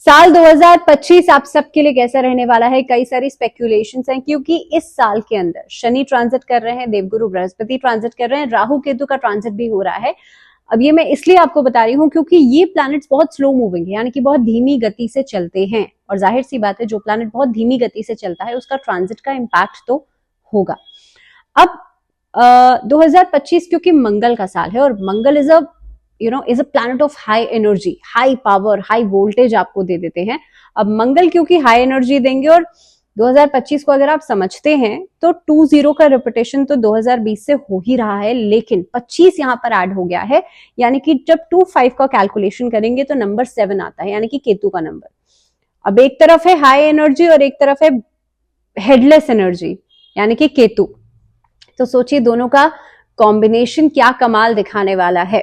साल 2025 आप सबके लिए कैसा रहने वाला है? कई सारी स्पेक्यूलेशंस हैं क्योंकि इस साल के अंदर शनि ट्रांजिट कर रहे हैं, देवगुरु बृहस्पति ट्रांजिट कर रहे हैं, राहु केतु का ट्रांजिट भी हो रहा है। अब ये मैं इसलिए आपको बता रही हूँ क्योंकि ये प्लैनेट्स बहुत स्लो मूविंग है, यानी कि बहुत धीमी गति से चलते हैं, और जाहिर सी बात है जो प्लैनेट बहुत धीमी गति से चलता है उसका ट्रांजिट का इम्पैक्ट तो होगा। अब 2025 क्योंकि मंगल का साल है और Mangal is a planet of high energy, high power, high voltage आपको दे देते हैं। अब मंगल क्योंकि हाई एनर्जी देंगे और 2025 को अगर आप समझते हैं तो 20 का रिपीटेशन तो 2020 से हो ही रहा है, लेकिन 25 यहां पर ऐड हो गया है, यानी कि जब 25 का कैलकुलेशन करेंगे तो नंबर 7 आता है, यानी कि केतु का नंबर। अब एक तरफ है हाई एनर्जी और एक तरफ है हेडलेस एनर्जी, यानी कि केतु। तो सोचिए दोनों का कॉम्बिनेशन क्या कमाल दिखाने वाला है।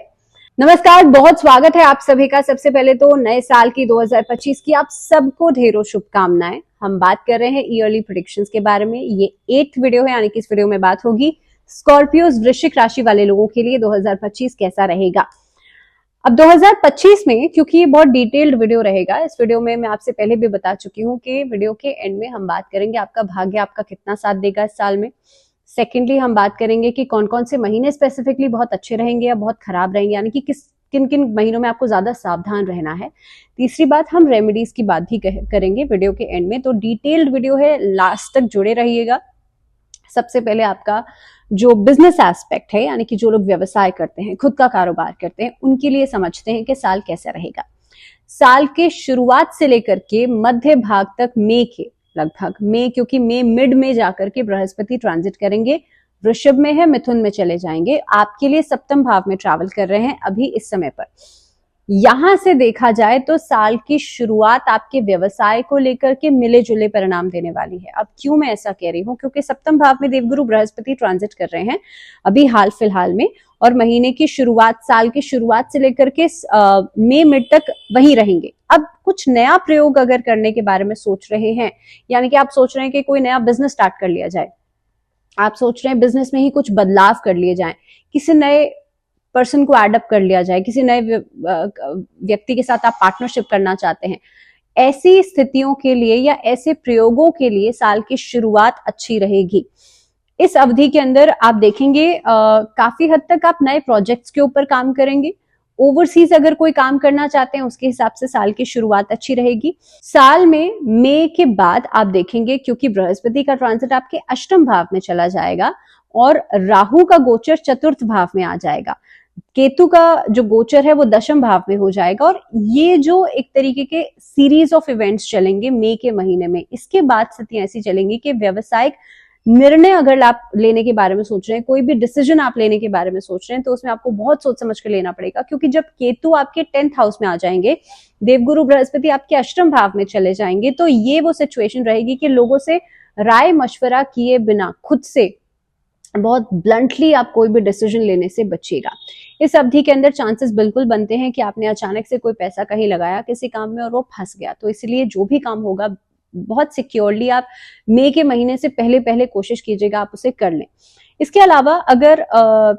नमस्कार, बहुत स्वागत है आप सभी का। सबसे पहले तो नए साल की 2025 की आप सबको ढेरों शुभकामनाएं। हम बात कर रहे हैं ईयरली प्रेडिक्शंस के बारे में। ये 8th वीडियो है, यानी कि इस वीडियो में बात होगी स्कॉर्पियोज वृश्चिक राशि वाले लोगों के लिए 2025 कैसा रहेगा। अब 2025 में क्योंकि ये बहुत डिटेल्ड वीडियो रहेगा, इस वीडियो में मैं आपसे पहले भी बता चुकी हूँ कि वीडियो के एंड में हम बात करेंगे आपका भाग्य आपका कितना साथ देगा इस साल में। सेकेंडली हम बात करेंगे कि कौन कौन से महीने स्पेसिफिकली बहुत अच्छे रहेंगे या बहुत खराब रहेंगे, यानी कि किन किन महीनों में आपको ज्यादा सावधान रहना है। तीसरी बात, हम रेमेडीज की बात भी करेंगे वीडियो के एंड में। तो डिटेल्ड वीडियो है, लास्ट तक जुड़े रहिएगा। सबसे पहले आपका जो बिजनेस एस्पेक्ट है, यानी कि जो लोग व्यवसाय करते हैं, खुद का कारोबार करते हैं, उनके लिए समझते हैं कि साल कैसा रहेगा। साल के शुरुआत से लेकर के मध्य भाग तक, मई के लगभग, मई क्योंकि मई मिड में जाकर के बृहस्पति ट्रांजिट करेंगे, वृषभ में है, मिथुन में चले जाएंगे, आपके लिए सप्तम भाव में ट्रैवल कर रहे हैं अभी इस समय पर। यहां से देखा जाए तो साल की शुरुआत आपके व्यवसाय को लेकर के मिले जुले परिणाम देने वाली है। अब क्यों मैं ऐसा कह रही हूं? क्योंकि सप्तम भाव में देवगुरु बृहस्पति ट्रांजिट कर रहे हैं अभी हाल फिलहाल में, और महीने की शुरुआत, साल की शुरुआत से लेकर के मई मिड तक वही रहेंगे। अब कुछ नया प्रयोग अगर करने के बारे में सोच रहे हैं, यानी कि आप सोच रहे हैं कि कोई नया बिजनेस स्टार्ट कर लिया जाए, आप सोच रहे हैं बिजनेस में ही कुछ बदलाव कर लिए जाएं, किसी नए पर्सन को एडअप कर लिया जाए, किसी नए व्यक्ति के साथ आप पार्टनरशिप करना चाहते हैं, ऐसी स्थितियों के लिए या ऐसे प्रयोगों के लिए साल की शुरुआत अच्छी रहेगी। इस अवधि के अंदर आप देखेंगे काफी हद तक आप नए प्रोजेक्ट्स के ऊपर काम करेंगे। ओवरसीज अगर कोई काम करना चाहते हैं उसके हिसाब से साल की शुरुआत अच्छी रहेगी। साल में मई के बाद आप देखेंगे क्योंकि बृहस्पति का ट्रांजिट आपके अष्टम भाव में चला जाएगा और राहु का गोचर चतुर्थ भाव में आ जाएगा, केतु का जो गोचर है वो दशम भाव में हो जाएगा, और ये जो एक तरीके के सीरीज ऑफ इवेंट्स चलेंगे मई के महीने में, इसके बाद स्थितियां ऐसी चलेंगी कि व्यवसायिक निर्णय अगर आप लेने के बारे में सोच रहे हैं, कोई भी डिसीजन आप लेने के बारे में सोच रहे हैं, तो उसमें आपको बहुत सोच समझ कर लेना पड़ेगा। क्योंकि जब केतु आपके 10th हाउस में आ जाएंगे, देवगुरु बृहस्पति आपके अष्टम भाव में चले जाएंगे, तो ये वो सिचुएशन रहेगी कि लोगों से राय मशवरा किए बिना खुद से बहुत ब्लंटली आप कोई भी डिसीजन लेने से बचिएगा। इस अवधि के अंदर चांसेस बिल्कुल बनते हैं कि आपने अचानक से कोई पैसा कहीं लगाया किसी काम में और वो फंस गया, तो इसलिए जो भी काम होगा बहुत सिक्योरली आप मई के महीने से पहले कोशिश कीजिएगा आप उसे कर लें। इसके अलावा अगर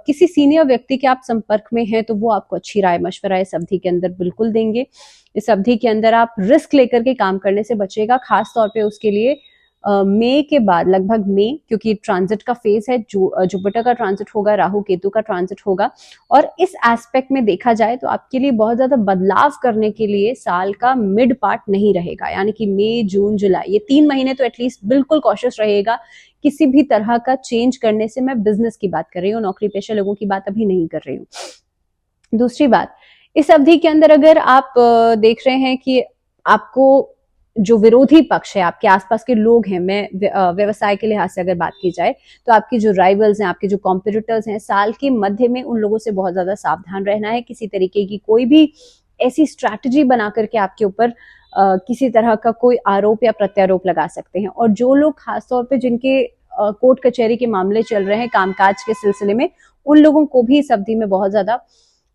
किसी सीनियर व्यक्ति के आप संपर्क में हैं तो वो आपको अच्छी राय मशवरा इस अवधि के अंदर बिल्कुल देंगे। इस अवधि के अंदर आप रिस्क लेकर के काम करने से बचिएगा, खास तौर पे उसके लिए मई के बाद, लगभग मई, क्योंकि ट्रांजिट का फेज है, जुपिटर का ट्रांजिट होगा, राहु केतु का ट्रांजिट होगा, और इस एस्पेक्ट में देखा जाए तो आपके लिए बहुत ज्यादा बदलाव करने के लिए साल का मिड पार्ट नहीं रहेगा, यानी कि मई, जून, जुलाई, ये 3 महीने तो एटलीस्ट बिल्कुल कॉशियस रहेगा किसी भी तरह का चेंज करने से। मैं बिजनेस की बात कर रही हूँ, नौकरी पेशा लोगों की बात अभी नहीं कर रही हूँ। दूसरी बात, इस अवधि के अंदर अगर आप देख रहे हैं कि आपको जो विरोधी पक्ष है, आपके आसपास के लोग हैं, मैं व्यवसाय के लिहाज से अगर बात की जाए तो आपके जो राइवल्स हैं, आपके जो कॉम्पिटिटर्स हैं, साल के मध्य में उन लोगों से बहुत ज्यादा सावधान रहना है। किसी तरीके की कोई भी ऐसी स्ट्रैटेजी बना करके आपके ऊपर किसी तरह का कोई आरोप या प्रत्यारोप लगा सकते हैं। और जो लोग खासतौर पे जिनके कोर्ट कचहरी के मामले चल रहे हैं कामकाज के सिलसिले में, उन लोगों को भी इस अवधि में बहुत ज्यादा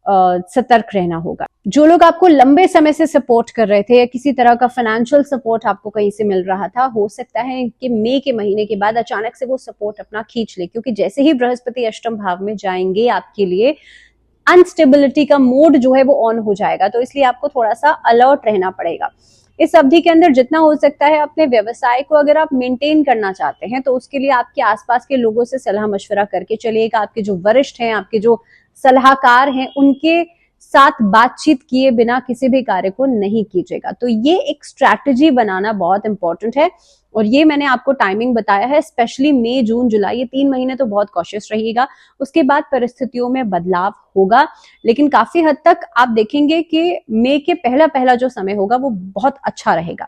सतर्क रहना होगा। जो लोग आपको लंबे समय से सपोर्ट कर रहे थे या किसी तरह का फाइनेंशियल सपोर्ट आपको कहीं से मिल रहा था, हो सकता है कि मई के महीने के बाद अचानक से वो सपोर्ट अपना खींच ले, क्योंकि जैसे ही बृहस्पति अष्टम भाव में जाएंगे आपके लिए अनस्टेबिलिटी का मोड जो है वो ऑन हो जाएगा, तो इसलिए आपको थोड़ा सा अलर्ट रहना पड़ेगा। इस अवधि के अंदर जितना हो सकता है अपने व्यवसाय को अगर आप मेंटेन करना चाहते हैं तो उसके लिए आपके आसपास के लोगों से सलाह मशवरा करके चलिएगा। आपके जो वरिष्ठ हैं, आपके जो सलाहकार हैं, उनके साथ बातचीत किए बिना किसी भी कार्य को नहीं कीजिएगा। तो ये एक स्ट्रैटेजी बनाना बहुत इंपॉर्टेंट है और ये मैंने आपको टाइमिंग बताया है। स्पेशली मई, जून, जुलाई, ये 3 महीने तो बहुत कॉशियस रहिएगा। उसके बाद परिस्थितियों में बदलाव होगा, लेकिन काफी हद तक आप देखेंगे कि मई के पहला जो समय होगा वो बहुत अच्छा रहेगा।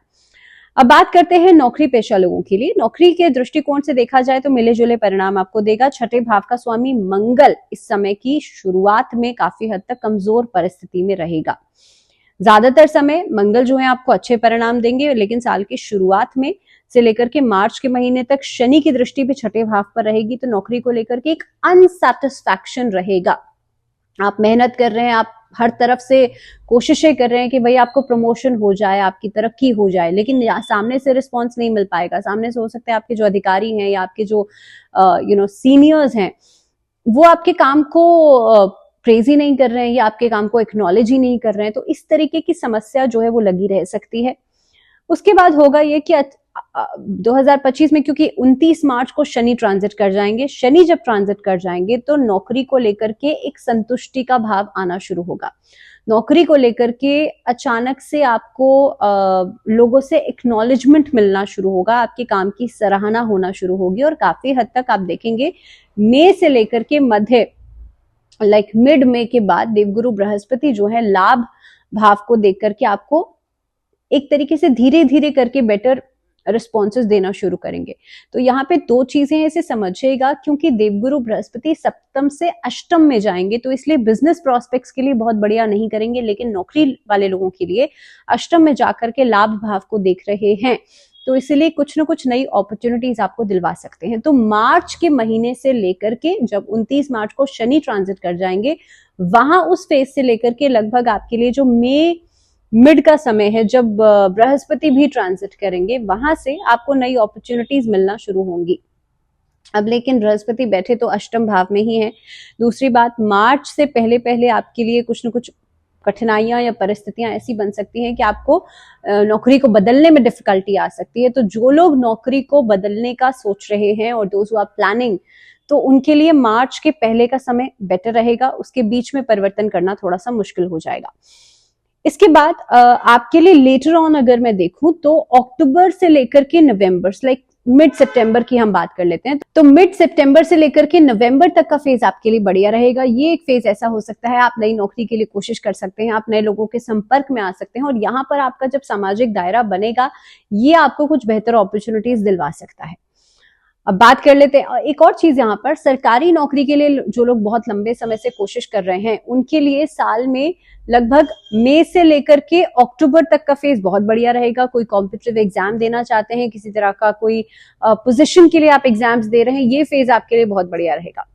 अब बात करते हैं नौकरी पेशा लोगों के लिए। नौकरी के दृष्टिकोण से देखा जाए तो मिले जुले परिणाम आपको देगा। छठे भाव का स्वामी मंगल इस समय की शुरुआत में काफी हद तक कमजोर परिस्थिति में रहेगा। ज्यादातर समय मंगल जो है आपको अच्छे परिणाम देंगे, लेकिन साल की शुरुआत में से लेकर के मार्च के महीने तक शनि की दृष्टि भी छठे भाव पर रहेगी, तो नौकरी को लेकर के एक अनसैटिस्फैक्शन रहेगा। आप मेहनत कर रहे हैं, आप हर तरफ से कोशिशें कर रहे हैं कि भाई आपको प्रमोशन हो जाए, आपकी तरक्की हो जाए, लेकिन सामने से रिस्पांस नहीं मिल पाएगा। सामने से हो सकता है आपके जो अधिकारी हैं या आपके जो सीनियर्स हैं वो आपके काम को प्रेज ही नहीं कर रहे हैं या आपके काम को एक्नॉलेज ही नहीं कर रहे हैं। तो इस तरीके की समस्या जो है वो लगी रह सकती है। उसके बाद होगा ये कि 2025 में, क्योंकि 29 मार्च को शनि ट्रांजिट कर जाएंगे, शनि जब ट्रांजिट कर जाएंगे तो नौकरी को लेकर के एक संतुष्टि का भाव आना शुरू होगा। नौकरी को लेकर के अचानक से आपको लोगों से एक्नॉलेजमेंट मिलना शुरू होगा, आपके काम की सराहना होना शुरू होगी और काफी हद तक आप देखेंगे मई से लेकर के मध्य मिड मई के बाद देवगुरु बृहस्पति जो है लाभ भाव को देख करके आपको एक तरीके से धीरे धीरे करके बेटर रिस्पॉन्सेस देना शुरू करेंगे। तो यहाँ पे 2 चीजें इसे समझिएगा, क्योंकि देवगुरु बृहस्पति सप्तम से अष्टम में जाएंगे तो इसलिए बिजनेस प्रोस्पेक्ट्स के लिए बहुत बढ़िया नहीं करेंगे, लेकिन नौकरी वाले लोगों के लिए अष्टम में जाकर के लाभ भाव को देख रहे हैं, तो इसलिए कुछ ना कुछ नई अपॉर्चुनिटीज आपको दिलवा सकते हैं। तो मार्च के महीने से लेकर के जब 29 मार्च को शनि ट्रांजिट कर जाएंगे, वहां उस फेज से लेकर के लगभग आपके लिए जो मई मिड का समय है, जब बृहस्पति भी ट्रांजिट करेंगे, वहां से आपको नई अपॉर्चुनिटीज मिलना शुरू होंगी। अब लेकिन बृहस्पति बैठे तो अष्टम भाव में ही है। दूसरी बात, मार्च से पहले पहले आपके लिए कुछ न कुछ कठिनाइयां या परिस्थितियां ऐसी बन सकती हैं कि आपको नौकरी को बदलने में डिफिकल्टी आ सकती है। तो जो लोग नौकरी को बदलने का सोच रहे हैं और दोज हु आर प्लानिंग, तो उनके लिए मार्च के पहले का समय बेटर रहेगा। उसके बीच में परिवर्तन करना थोड़ा सा मुश्किल हो जाएगा। इसके बाद आपके लिए लेटर ऑन अगर मैं देखूं तो अक्टूबर से लेकर के नवंबर, मिड सितंबर की हम बात कर लेते हैं, तो मिड सितंबर से लेकर के नवंबर तक का फेज आपके लिए बढ़िया रहेगा। ये एक फेज ऐसा हो सकता है, आप नई नौकरी के लिए कोशिश कर सकते हैं, आप नए लोगों के संपर्क में आ सकते हैं और यहाँ पर आपका जब सामाजिक दायरा बनेगा, ये आपको कुछ बेहतर अपॉर्चुनिटीज दिलवा सकता है। अब बात कर लेते हैं एक और चीज, यहाँ पर सरकारी नौकरी के लिए जो लोग बहुत लंबे समय से कोशिश कर रहे हैं, उनके लिए साल में लगभग मई से लेकर के अक्टूबर तक का फेज बहुत बढ़िया रहेगा। कोई कॉम्पिटिटिव एग्जाम देना चाहते हैं, किसी तरह का कोई पोजीशन के लिए आप एग्जाम्स दे रहे हैं, ये फेज आपके लिए बहुत बढ़िया रहेगा।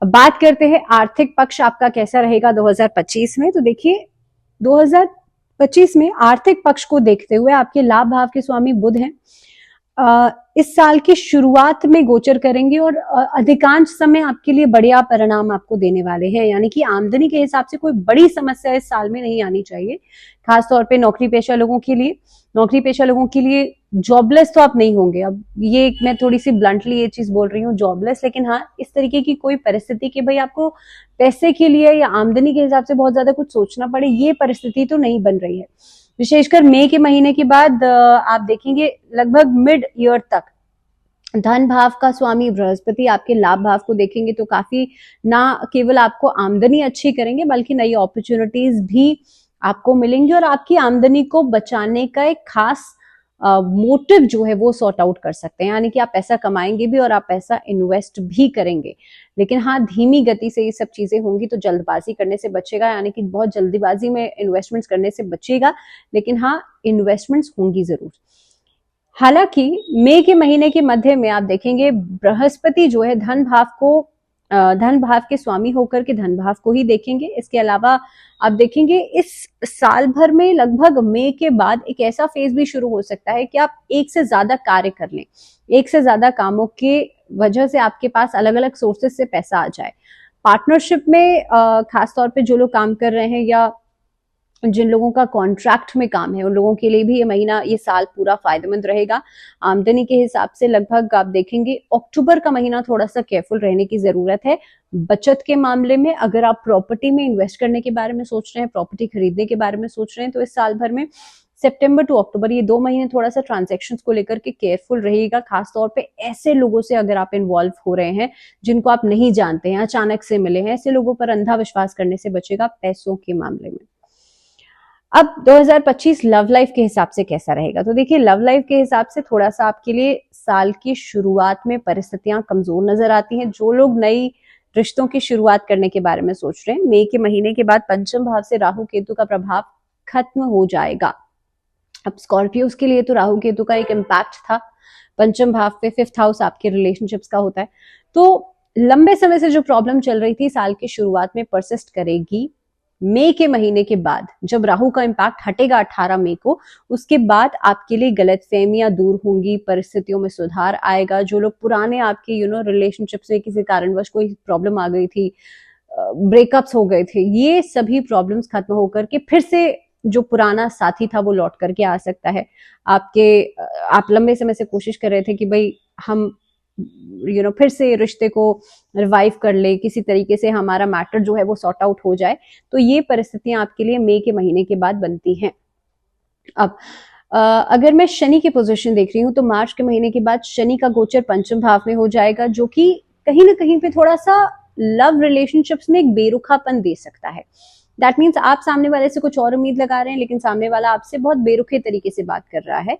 अब बात करते हैं आर्थिक पक्ष आपका कैसा रहेगा 2025 में। तो देखिए 2025 में आर्थिक पक्ष को देखते हुए आपके लाभ भाव के स्वामी बुध हैं, इस साल की शुरुआत में गोचर करेंगे और अधिकांश समय आपके लिए बढ़िया परिणाम आपको देने वाले हैं। यानी कि आमदनी के हिसाब से कोई बड़ी समस्या इस साल में नहीं आनी चाहिए, खासतौर पे नौकरी पेशा लोगों के लिए। नौकरी पेशा लोगों के लिए जॉबलेस तो आप नहीं होंगे। अब ये मैं थोड़ी सी ब्लंटली ये चीज बोल रही हूँ, जॉबलेस, लेकिन हाँ इस तरीके की कोई परिस्थिति कि भाई आपको पैसे के लिए या आमदनी के हिसाब से बहुत ज्यादा कुछ सोचना पड़े, ये परिस्थिति तो नहीं बन रही है। विशेषकर मई के महीने के बाद आप देखेंगे लगभग मिड ईयर तक धन भाव का स्वामी बृहस्पति आपके लाभ भाव को देखेंगे तो काफी ना केवल आपको आमदनी अच्छी करेंगे बल्कि नई अपॉर्चुनिटीज भी आपको मिलेंगी और आपकी आमदनी को बचाने का एक खास मोटिव जो है वो सॉर्ट आउट कर सकते हैं। यानी कि आप पैसा कमाएंगे भी और आप पैसा इन्वेस्ट भी करेंगे, लेकिन हाँ धीमी गति से ये सब चीजें होंगी, तो जल्दबाजी करने से बचेगा। यानी कि बहुत जल्दीबाजी में इन्वेस्टमेंट्स करने से बचेगा, लेकिन हाँ इन्वेस्टमेंट्स होंगी जरूर। हालांकि मई के महीने के मध्य में आप देखेंगे बृहस्पति जो है धन भाव के स्वामी होकर के धन भाव को ही देखेंगे। इसके अलावा आप देखेंगे इस साल भर में लगभग मई के बाद एक ऐसा फेज भी शुरू हो सकता है कि आप एक से ज्यादा कार्य कर लें, एक से ज्यादा कामों के वजह से आपके पास अलग अलग सोर्सेस से पैसा आ जाए। पार्टनरशिप में खासतौर पे जो लोग काम कर रहे हैं या जिन लोगों का कॉन्ट्रैक्ट में काम है उन लोगों के लिए भी ये महीना, ये साल पूरा फायदेमंद रहेगा। आमदनी के हिसाब से लगभग आप देखेंगे अक्टूबर का महीना थोड़ा सा केयरफुल रहने की जरूरत है। बचत के मामले में अगर आप प्रॉपर्टी में इन्वेस्ट करने के बारे में सोच रहे हैं, प्रॉपर्टी खरीदने के बारे में सोच रहे हैं, तो इस साल भर में सितंबर टू अक्टूबर ये 2 महीने थोड़ा सा ट्रांजैक्शंस को लेकर के केयरफुल रहिएगा। खासतौर पे ऐसे लोगों से अगर आप इन्वॉल्व हो रहे हैं जिनको आप नहीं जानते हैं, अचानक से मिले हैं, ऐसे लोगों पर अंधा विश्वास करने से बचेगा पैसों के मामले में। अब 2025 लव लाइफ के हिसाब से कैसा रहेगा? तो देखिए, लव लाइफ के हिसाब से थोड़ा सा आपके लिए साल की शुरुआत में परिस्थितियां कमजोर नजर आती हैं। जो लोग नई रिश्तों की शुरुआत करने के बारे में सोच रहे हैं, मई के महीने के बाद पंचम भाव से राहु केतु का प्रभाव खत्म हो जाएगा। अब स्कॉर्पियोज के लिए तो राहु केतु का एक इम्पैक्ट था, पंचम भाव पे, 5th हाउस आपके रिलेशनशिप्स का होता है, तो लंबे समय से जो प्रॉब्लम चल रही थी साल की शुरुआत में परसिस्ट करेगी। मई के महीने के बाद जब राहु का इम्पैक्ट हटेगा 18 मई को, उसके बाद आपके लिए गलतफहमियां दूर होंगी, परिस्थितियों में सुधार आएगा। जो लोग पुराने आपके रिलेशनशिप्स में किसी कारणवश कोई प्रॉब्लम आ गई थी, ब्रेकअप्स हो गए थे, ये सभी प्रॉब्लम्स खत्म होकर के फिर से जो पुराना साथी था वो लौट करके आ सकता है। आप लंबे समय से कोशिश कर रहे थे कि भाई हम फिर से रिश्ते को रिवाइव कर ले, किसी तरीके से हमारा मैटर जो है वो सॉर्ट आउट हो जाए, तो ये परिस्थितियां आपके लिए मई के महीने के बाद बनती हैं। अब अगर मैं शनि की पोजीशन देख रही हूं तो मार्च के महीने के बाद शनि का गोचर पंचम भाव में हो जाएगा, जो कि कहीं ना कहीं पे थोड़ा सा लव रिलेशनशिप्स में एक बेरुखापन दे सकता है। दैट मीन्स आप सामने वाले से कुछ और उम्मीद लगा रहे हैं, लेकिन सामने वाला आपसे बहुत बेरुखे तरीके से बात कर रहा है।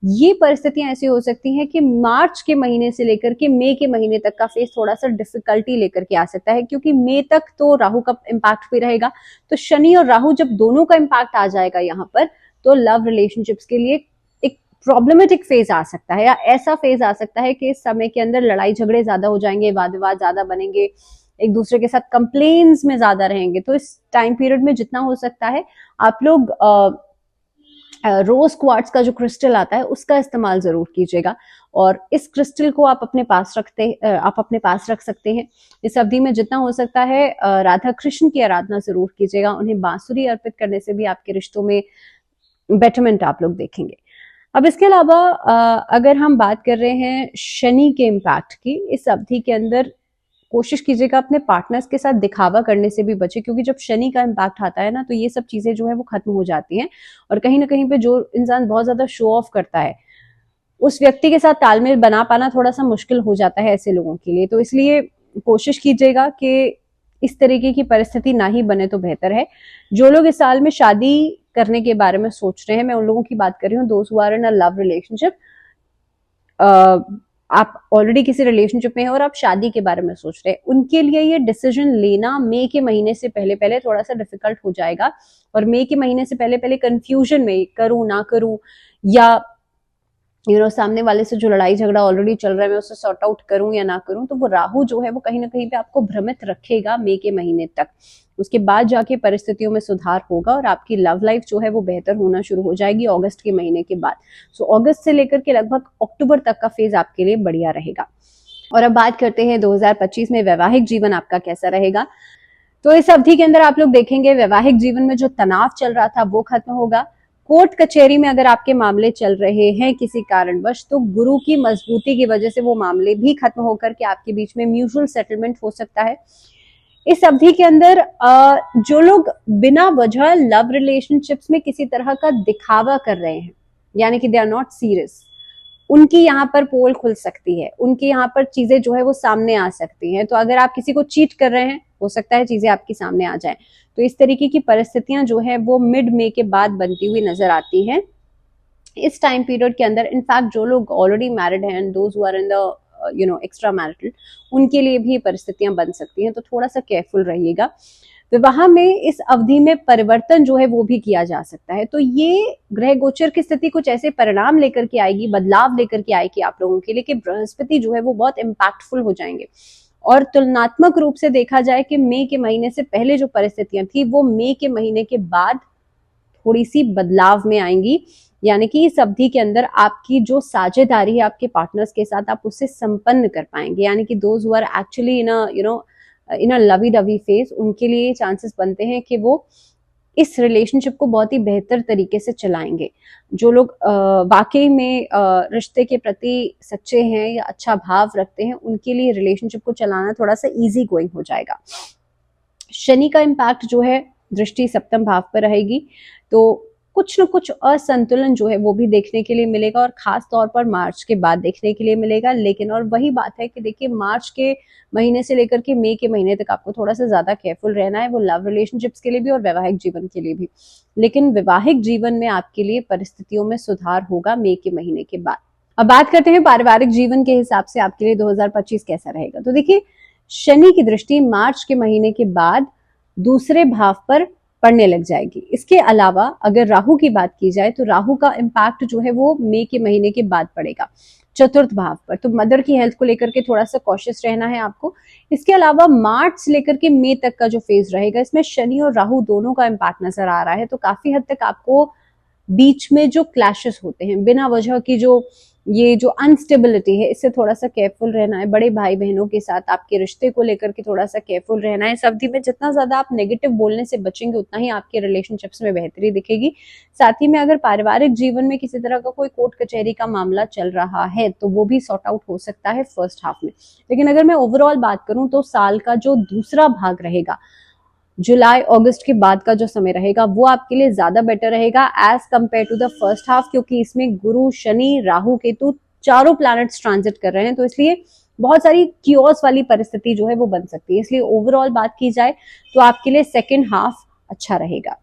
ये परिस्थितियां ऐसी हो सकती हैं कि मार्च के महीने से लेकर के मई के महीने तक का फेज थोड़ा सा डिफिकल्टी लेकर के आ सकता है, क्योंकि मई तक तो राहु का इम्पैक्ट भी रहेगा। तो शनि और राहु जब दोनों का इम्पैक्ट आ जाएगा यहाँ पर, तो लव रिलेशनशिप्स के लिए एक प्रॉब्लमेटिक फेज आ सकता है, या ऐसा फेज आ सकता है कि इस समय के अंदर लड़ाई झगड़े ज्यादा हो जाएंगे, वाद विवाद ज्यादा बनेंगे, एक दूसरे के साथ कंप्लेन्स में ज्यादा रहेंगे। तो इस टाइम पीरियड में जितना हो सकता है आप लोग रोज क्वार्ट्ज का जो क्रिस्टल आता है उसका इस्तेमाल जरूर कीजिएगा, और इस क्रिस्टल को आप अपने पास रख सकते हैं। इस अवधि में जितना हो सकता है राधा कृष्ण की आराधना जरूर कीजिएगा। उन्हें बांसुरी अर्पित करने से भी आपके रिश्तों में बेटरमेंट आप लोग देखेंगे। अब इसके अलावा अगर हम बात कर रहे हैं शनि के इम्पैक्ट की, इस अवधि के अंदर कोशिश कीजिएगा अपने पार्टनर्स के साथ दिखावा करने से भी बचे, क्योंकि जब शनि का इम्पैक्ट आता है ना, तो ये सब चीजें जो है वो खत्म हो जाती हैं। और कहीं ना कहीं पे जो इंसान बहुत ज्यादा शो ऑफ करता है, उस व्यक्ति के साथ तालमेल बना पाना थोड़ा सा मुश्किल हो जाता है ऐसे लोगों के लिए। तो इसलिए कोशिश कीजिएगा कि इस तरीके की परिस्थिति ना ही बने तो बेहतर है। जो लोग इस साल में शादी करने के बारे में सोच रहे हैं, मैं उन लोगों की बात कर रही हूँ, दोस्त who are in a love relationship, आप ऑलरेडी किसी रिलेशनशिप में हैं और आप शादी के बारे में सोच रहे हैं, उनके लिए ये डिसीजन लेना मई के महीने से पहले पहले थोड़ा सा डिफिकल्ट हो जाएगा। और मई के महीने से पहले पहले कंफ्यूजन में करूं ना करूं, या सामने वाले से जो लड़ाई झगड़ा ऑलरेडी चल रहा है मैं उससे सॉर्ट आउट करूं या ना करूं, तो वो राहु जो है वो कहीं ना कहीं पे आपको भ्रमित रखेगा मई के महीने तक। उसके बाद जाके परिस्थितियों में सुधार होगा और आपकी लव लाइफ जो है वो बेहतर होना शुरू हो जाएगी अगस्त के महीने के बाद। सो अगस्त से लेकर के लगभग अक्टूबर तक का फेज आपके लिए बढ़िया रहेगा। और अब बात करते हैं 2025 में वैवाहिक जीवन आपका कैसा रहेगा। तो इस अवधि के अंदर आप लोग देखेंगे वैवाहिक जीवन में जो तनाव चल रहा था वो खत्म होगा। कोर्ट कचहरी में अगर आपके मामले चल रहे हैं किसी कारणवश, तो गुरु की मजबूती की वजह से वो मामले भी खत्म होकर के आपके बीच में म्यूचुअल सेटलमेंट हो सकता है। इस अवधि के अंदर जो लोग बिना वजह लव रिलेशनशिप्स में किसी तरह का दिखावा कर रहे हैं, यानी कि दे आर नॉट सीरियस, उनकी यहाँ पर पोल खुल सकती है, उनकी यहाँ पर चीजें जो है वो सामने आ सकती हैं। तो अगर आप किसी को चीट कर रहे हैं, हो सकता है चीजें आपके सामने आ जाएं। तो इस तरीके की परिस्थितियां जो है वो मिड मई के बाद बनती हुई नजर आती हैं इस टाइम पीरियड के अंदर। इनफैक्ट जो लोग ऑलरेडी मैरिड हैं, those who are in the extra marital, उनके लिए भी परिस्थितियां बन सकती हैं। तो थोड़ा सा केयरफुल रहिएगा। विवाह में इस अवधि में परिवर्तन जो है वो भी किया जा सकता है। तो ये ग्रह गोचर की स्थिति कुछ ऐसे परिणाम लेकर के आएगी, बदलाव लेकर के आएगी आप लोगों के लिए, कि बृहस्पति जो है वो बहुत इम्पैक्टफुल हो जाएंगे। और तुलनात्मक रूप से देखा जाए कि मई के महीने से पहले जो परिस्थितियां थी वो मई के महीने के बाद थोड़ी सी बदलाव में आएंगी। यानी कि इस अवधि के अंदर आपकी जो साझेदारी है आपके पार्टनर्स के साथ, आप उससे संपन्न कर पाएंगे। यानी कि those who are actually in a lovey dovey phase, उनके लिए चांसेस बनते हैं कि वो इस रिलेशनशिप को बहुत ही बेहतर तरीके से चलाएंगे। जो लोग वाकई में रिश्ते के प्रति सच्चे हैं या अच्छा भाव रखते हैं, उनके लिए रिलेशनशिप को चलाना थोड़ा सा इजी गोइंग हो जाएगा। शनि का इम्पैक्ट जो है दृष्टि सप्तम भाव पर रहेगी, तो कुछ न कुछ असंतुलन जो है वो भी देखने के लिए मिलेगा, और खास तौर पर मार्च के बाद देखने के लिए मिलेगा। लेकिन और वही बात है कि देखिए, मार्च के महीने से लेकर के मई के महीने तक आपको थोड़ा सा ज्यादा केयरफुल रहना है, वो लव रिलेशनशिप्स के लिए भी और वैवाहिक जीवन के लिए भी। लेकिन वैवाहिक जीवन में आपके लिए परिस्थितियों में सुधार होगा मई के महीने के बाद। अब बात करते हैं पारिवारिक जीवन के हिसाब से आपके लिए 2025 कैसा रहेगा। तो देखिए, शनि की दृष्टि मार्च के महीने के बाद दूसरे भाव पर पड़ने लग जाएगी। इसके अलावा अगर राहु की बात की जाए तो राहु का इम्पैक्ट जो है वो मई के महीने के बाद पड़ेगा चतुर्थ भाव पर। तो मदर की हेल्थ को लेकर के थोड़ा सा कॉशियस रहना है आपको। इसके अलावा मार्च से लेकर के मई तक का जो फेज रहेगा, इसमें शनि और राहु दोनों का इम्पैक्ट नजर आ रहा है। तो काफी हद तक आपको बीच में जो क्लैशेस होते हैं, बिना वजह की जो ये जो अनस्टेबिलिटी है, इससे थोड़ा सा केयरफुल रहना है। बड़े भाई बहनों के साथ आपके रिश्ते को लेकर के थोड़ा सा केयरफुल रहना है। इस अवधि में जितना ज्यादा आप नेगेटिव बोलने से बचेंगे, उतना ही आपके रिलेशनशिप्स में बेहतरी दिखेगी। साथ ही में अगर पारिवारिक जीवन में किसी तरह का कोई कोर्ट कचहरी का मामला चल रहा है तो वो भी सॉर्ट आउट हो सकता है फर्स्ट हाफ में। लेकिन अगर मैं ओवरऑल बात करूं तो साल का जो दूसरा भाग रहेगा, जुलाई अगस्त के बाद का जो समय रहेगा, वो आपके लिए ज्यादा बेटर रहेगा as compare to the first half, क्योंकि इसमें गुरु, शनि, राहु, केतु चारों प्लैनेट्स ट्रांजिट कर रहे हैं। तो इसलिए बहुत सारी कियोस वाली परिस्थिति जो है वो बन सकती है। इसलिए ओवरऑल बात की जाए तो आपके लिए सेकेंड हाफ अच्छा रहेगा।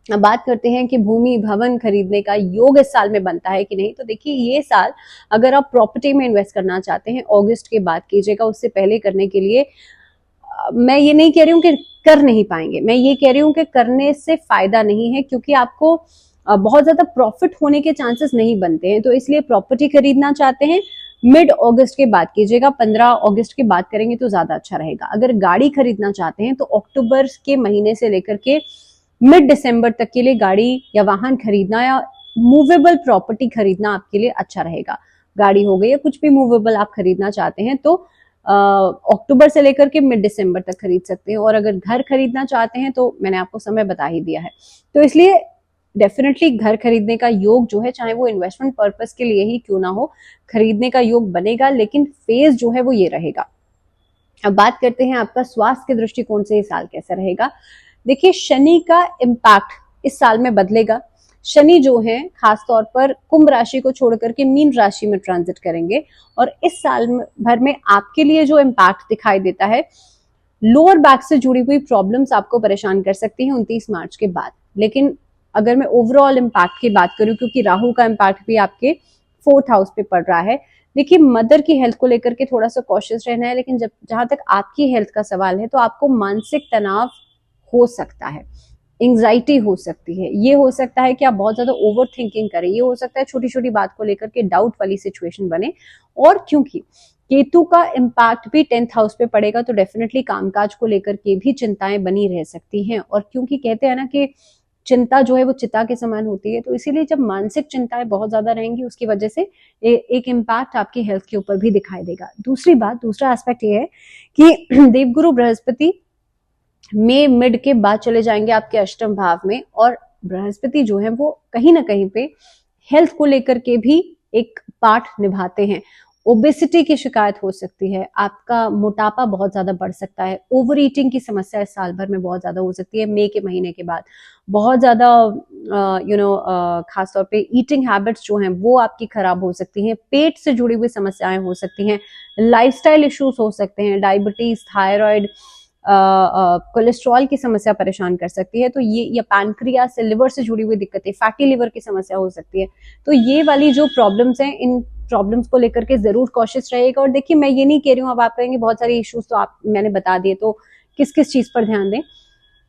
अब बात करते हैं कि भूमि भवन खरीदने का योग इस साल में बनता है कि नहीं। तो देखिए, ये साल अगर आप प्रॉपर्टी में इन्वेस्ट करना चाहते हैं, अगस्त के बाद कीजिएगा। उससे पहले करने के लिए मैं ये नहीं कह रही हूँ कि कर नहीं पाएंगे, मैं ये कह रही हूँ कि करने से फायदा नहीं है, क्योंकि आपको बहुत ज्यादा प्रॉफिट होने के चांसेस नहीं बनते हैं। तो इसलिए प्रॉपर्टी खरीदना चाहते हैं, मिड अगस्त के बाद कीजिएगा। 15 अगस्त के बाद करेंगे तो ज्यादा अच्छा रहेगा। अगर गाड़ी खरीदना चाहते हैं तो अक्टूबर के महीने से लेकर के मिड दिसंबर तक के लिए गाड़ी या वाहन खरीदना या मूवेबल प्रॉपर्टी खरीदना आपके लिए अच्छा रहेगा। गाड़ी हो गई या कुछ भी मूवेबल आप खरीदना चाहते हैं तो अक्टूबर से लेकर के मिड दिसंबर तक खरीद सकते हैं। और अगर घर खरीदना चाहते हैं तो मैंने आपको समय बता ही दिया है। तो इसलिए डेफिनेटली घर खरीदने का योग जो है, चाहे वो इन्वेस्टमेंट पर्पस के लिए ही क्यों ना हो, खरीदने का योग बनेगा। लेकिन फेज जो है वो ये रहेगा। अब बात करते हैं आपका स्वास्थ्य के दृष्टिकोण से ये साल कैसा रहेगा। देखिए, शनि का इम्पैक्ट इस साल में बदलेगा। शनि जो है खास तौर पर कुंभ राशि को छोड़कर के मीन राशि में ट्रांजिट करेंगे, और इस साल भर में आपके लिए जो इम्पैक्ट दिखाई देता है, लोअर बैक से जुड़ी हुई प्रॉब्लम्स आपको परेशान कर सकती हैं 29 मार्च के बाद। लेकिन अगर मैं ओवरऑल इम्पैक्ट की बात करूं, क्योंकि राहु का इम्पैक्ट भी आपके 4th हाउस पे पड़ रहा है, देखिए मदर की हेल्थ को लेकर के थोड़ा सा कॉशियस रहना है। लेकिन जहां तक आपकी हेल्थ का सवाल है तो आपको मानसिक तनाव हो सकता है, एंग्जाइटी हो सकती है। ये हो सकता है कि आप बहुत ज्यादा ओवर थिंकिंग करें, ये हो सकता है छोटी छोटी बात को लेकर के डाउट वाली सिचुएशन बने। और क्योंकि केतु का इम्पैक्ट भी 10th हाउस पे पड़ेगा तो डेफिनेटली कामकाज को लेकर के भी चिंताएं बनी रह सकती हैं। और क्योंकि कहते हैं ना कि चिंता जो है वो चिता के समान होती है, तो इसीलिए जब मानसिक चिंताएं बहुत ज्यादा रहेंगी, उसकी वजह से एक इम्पैक्ट आपकी हेल्थ के ऊपर भी दिखाई देगा। दूसरा एस्पेक्ट ये है कि देवगुरु बृहस्पति मई मिड के बाद चले जाएंगे आपके अष्टम भाव में, और बृहस्पति जो है वो कहीं ना कहीं पे हेल्थ को लेकर के भी एक पार्ट निभाते हैं। ओबेसिटी की शिकायत हो सकती है, आपका मोटापा बहुत ज्यादा बढ़ सकता है, ओवर ईटिंग की समस्या इस साल भर में बहुत ज्यादा हो सकती है। मई के महीने के बाद बहुत ज्यादा खासतौर पे ईटिंग हैबिट्स जो हैं वो आपकी खराब हो सकती हैं। पेट से जुड़ी हुई समस्याएं हो सकती हैं, लाइफस्टाइल इश्यूज हो सकते हैं, डायबिटीज, थायराइड, कोलेस्ट्रॉल की समस्या परेशान कर सकती है। तो ये, या पैनक्रियास से, लिवर से जुड़ी हुई दिक्कतें, फैटी लिवर की समस्या हो सकती है। तो ये वाली जो प्रॉब्लम्स हैं, इन प्रॉब्लम्स को लेकर के जरूर कॉशियस रहेगा। और देखिए, मैं ये नहीं कह रही हूँ, अब आप कहेंगे बहुत सारे इश्यूज तो मैंने बता दिए, तो किस किस चीज पर ध्यान दें।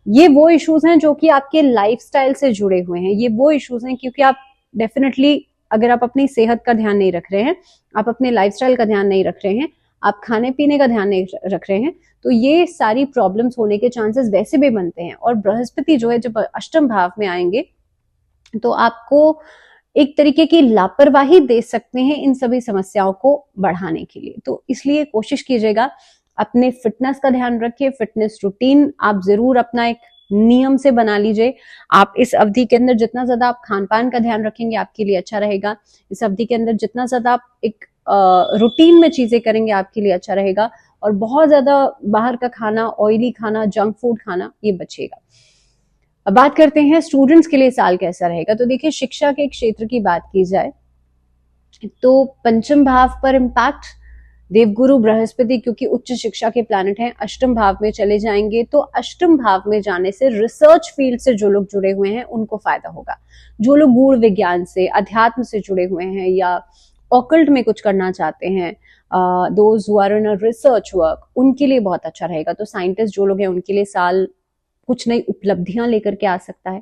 ये वो इश्यूज हैं जो कि आपके लाइफस्टाइल से जुड़े हुए हैं। ये वो इश्यूज हैं क्योंकि आप डेफिनेटली, अगर आप अपनी सेहत का ध्यान नहीं रख रहे हैं, आप अपने लाइफस्टाइल का ध्यान नहीं रख रहे हैं, आप खाने पीने का ध्यान नहीं रख रहे हैं, तो ये सारी प्रॉब्लम्स होने के चांसेस वैसे भी बनते हैं। और बृहस्पति जो है जब अष्टम भाव में आएंगे तो आपको एक तरीके की लापरवाही दे सकते हैं इन सभी समस्याओं को बढ़ाने के लिए। तो इसलिए कोशिश कीजिएगा अपने फिटनेस का ध्यान रखिए। फिटनेस रूटीन आप जरूर अपना एक नियम से बना लीजिए। आप इस अवधि के अंदर जितना ज्यादा आप खान पान का ध्यान रखेंगे आपके लिए अच्छा रहेगा। इस अवधि के अंदर जितना ज्यादा आप एक रूटीन में चीजें करेंगे आपके लिए अच्छा रहेगा। और बहुत ज्यादा बाहर का खाना, ऑयली खाना, जंक फूड खाना, ये बचेगा। अब बात करते हैं स्टूडेंट्स के लिए साल कैसा रहेगा। तो देखिए, शिक्षा के क्षेत्र की बात की जाए तो पंचम भाव पर इम्पैक्ट देवगुरु बृहस्पति, क्योंकि उच्च शिक्षा के प्लैनेट हैं, अष्टम भाव में चले जाएंगे। तो अष्टम भाव में जाने से रिसर्च फील्ड से जो लोग जुड़े हुए हैं उनको फायदा होगा। जो लोग गूढ़ विज्ञान से, अध्यात्म से जुड़े हुए हैं या ऑकल्ट में कुछ करना चाहते हैं, those who are in a research work, उनके लिए बहुत अच्छा रहेगा। तो साइंटिस्ट जो लोग हैं उनके लिए साल कुछ नई उपलब्धियां लेकर के आ सकता है।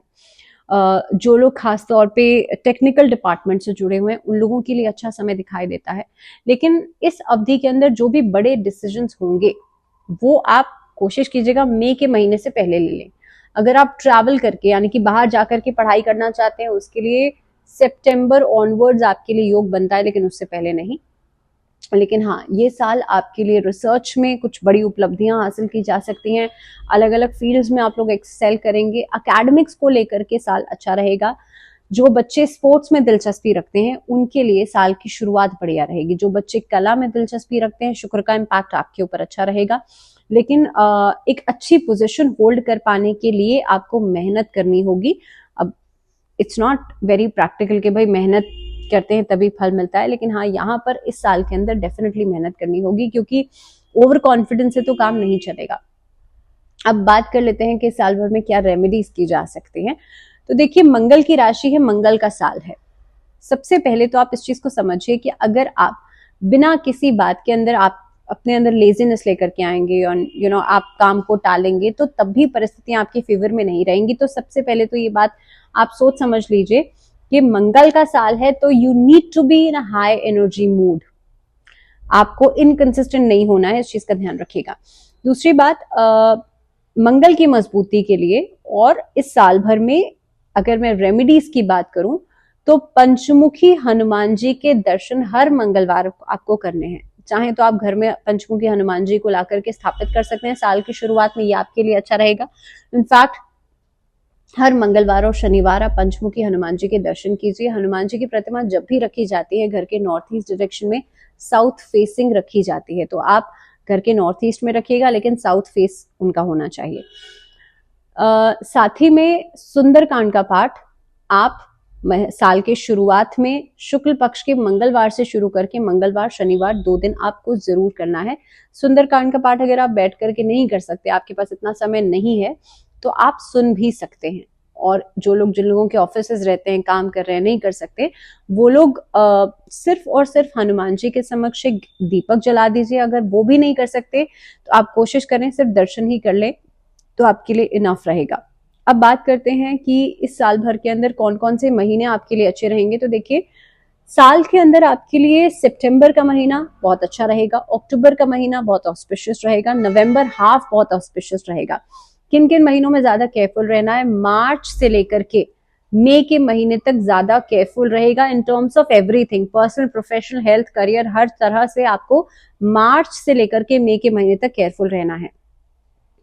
जो लोग खासतौर पे टेक्निकल डिपार्टमेंट से जुड़े हुए हैं उन लोगों के लिए अच्छा समय दिखाई देता है। लेकिन इस अवधि के अंदर जो भी बड़े डिसीजंस होंगे वो आप कोशिश कीजिएगा मई के महीने से पहले ले लें। अगर आप ट्रैवल करके यानी कि बाहर जाकर के पढ़ाई करना चाहते हैं उसके लिए सितंबर ऑनवर्ड्स आपके लिए योग बनता है, लेकिन उससे पहले नहीं। लेकिन हाँ, ये साल आपके लिए रिसर्च में कुछ बड़ी उपलब्धियां हासिल की जा सकती हैं। अलग अलग फील्ड्स में आप लोग एक्सेल करेंगे। एकेडमिक्स को लेकर के साल अच्छा रहेगा। जो बच्चे स्पोर्ट्स में दिलचस्पी रखते हैं उनके लिए साल की शुरुआत बढ़िया रहेगी। जो बच्चे कला में दिलचस्पी रखते हैं, शुक्र का इम्पैक्ट आपके ऊपर अच्छा रहेगा। लेकिन एक अच्छी पोजीशन होल्ड कर पाने के लिए आपको मेहनत करनी होगी। अब इट्स नॉट वेरी प्रैक्टिकल कि भाई मेहनत करते हैं तभी फल मिलता है, लेकिन हाँ, यहाँ पर इस साल के अंदर डेफिनेटली मेहनत करनी होगी, क्योंकि ओवर कॉन्फिडेंस से तो काम नहीं चलेगा। अब बात कर लेते हैं कि साल भर में क्या रेमेडीज की जा सकती हैं। तो देखिए, मंगल की राशि है, मंगल का साल है। सबसे पहले तो आप इस चीज को समझिए कि अगर आप बिना किसी बात के अंदर आप अपने अंदर लेजीनेस लेकर के आएंगे और आप काम को टालेंगे तो तब भी परिस्थितियां आपके फेवर में नहीं रहेंगी। तो सबसे पहले तो ये बात आप सोच समझ लीजिए कि मंगल का साल है, तो you need to be in a high energy mood. आपको इनकंसिस्टेंट नहीं होना है, इस चीज का ध्यान रखिएगा। दूसरी बात, मंगल की मजबूती के लिए और इस साल भर में अगर मैं रेमेडीज की बात करूं तो पंचमुखी हनुमान जी के दर्शन हर मंगलवार आपको करने हैं। चाहे तो आप घर में पंचमुखी हनुमान जी को ला करके स्थापित कर सकते हैं साल की शुरुआत में, ये आपके लिए अच्छा रहेगा। इनफैक्ट हर मंगलवार और शनिवार आप पंचमुखी हनुमान जी के दर्शन कीजिए। हनुमान जी की प्रतिमा जब भी रखी जाती है घर के नॉर्थ ईस्ट डायरेक्शन में साउथ फेसिंग रखी जाती है, तो आप घर के नॉर्थ ईस्ट में रखिएगा, लेकिन साउथ फेस उनका होना चाहिए। साथ ही में सुंदरकांड का पाठ आप साल के शुरुआत में शुक्ल पक्ष के मंगलवार से शुरू करके मंगलवार शनिवार 2 दिन आपको जरूर करना है। सुंदरकांड का पाठ अगर आप बैठ करके नहीं कर सकते, आपके पास इतना समय नहीं है, तो आप सुन भी सकते हैं। और जो लोग, जिन लोगों के ऑफिसेज रहते हैं, काम कर रहे हैं, नहीं कर सकते, वो लोग सिर्फ और सिर्फ हनुमान जी के समक्ष एक दीपक जला दीजिए। अगर वो भी नहीं कर सकते तो आप कोशिश करें सिर्फ दर्शन ही कर ले, तो आपके लिए इनफ रहेगा। अब बात करते हैं कि इस साल भर के अंदर कौन कौन से महीने आपके लिए अच्छे रहेंगे। तो देखिए, साल के अंदर आपके लिए सितंबर का महीना बहुत अच्छा रहेगा, अक्टूबर का महीना बहुत ऑस्पिशियस रहेगा, नवंबर हाफ बहुत ऑस्पिशियस रहेगा। किन किन महीनों में ज्यादा केयरफुल रहना है? मार्च से लेकर के मई के महीने तक ज्यादा केयरफुल रहेगा in terms of everything, personal, professional, health, career, हर तरह से आपको मार्च से लेकर के मई के महीने तक केयरफुल रहना है।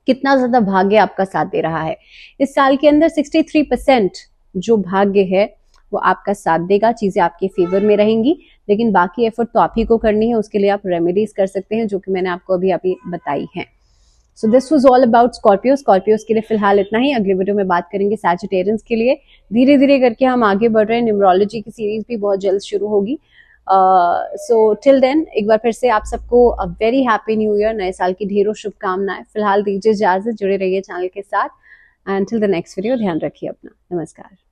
कितना ज्यादा भाग्य आपका साथ दे रहा है इस साल के अंदर? 63% जो भाग्य है वो आपका साथ देगा, चीजें आपके फेवर में रहेंगी। लेकिन बाकी एफर्ट तो आप ही को करनी है, उसके लिए आप रेमेडीज कर सकते हैं जो कि मैंने आपको अभी बताई हैं। So this was all about Scorpio. Scorpios के लिए फिलहाल इतना ही। अगले वीडियो में बात करेंगे सैजिटेरियंस के लिए। धीरे धीरे करके हम आगे बढ़ रहे हैं। न्यूमरोलॉजी की सीरीज भी बहुत जल्द शुरू होगी। सो टिल देन एक बार फिर से आप सबको a very happy new year, नए साल की ढेरों शुभकामनाएं। फिलहाल दीजिए इजाजत, जुड़े रहिए चैनल के साथ and till the next video ध्यान रखिए अपना। नमस्कार।